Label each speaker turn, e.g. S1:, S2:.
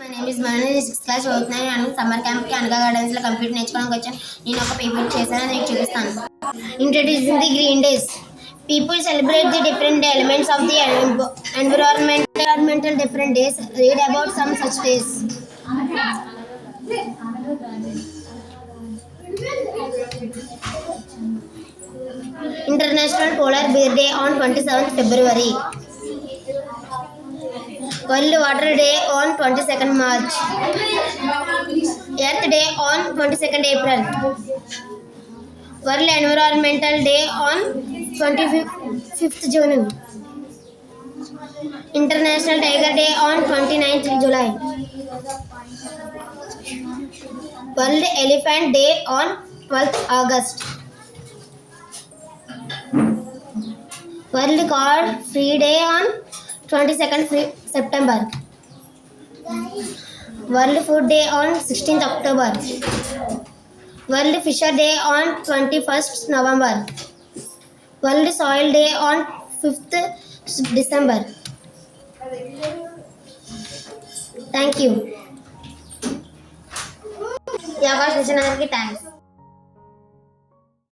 S1: My name is Manoj. Sixth class చదువుతున్నాను. నేను summer camp కి అనగా గార్డెన్స్ లో కంప్యూటర్ నేర్చుకోవడానికి వచ్చాను. నేను ఒక పేపర్ చేశాను, అది మీకు చూపిస్తాను. Introducing the green days. People celebrate the different elements of the environmental different days. Read about some such days. International Polar Bear Day on 27th February. World Water Day on 22nd March. Earth Day on 22nd April. World Environmental Day on 25th June. International Tiger Day on 29th July. World Elephant Day on 12th August. World Car Free Day on 22nd September. World Food Day on 16th October. World Fisher Day on 21st November. World Soil Day on 5th December. Thank you. Yeah, guys, thanks.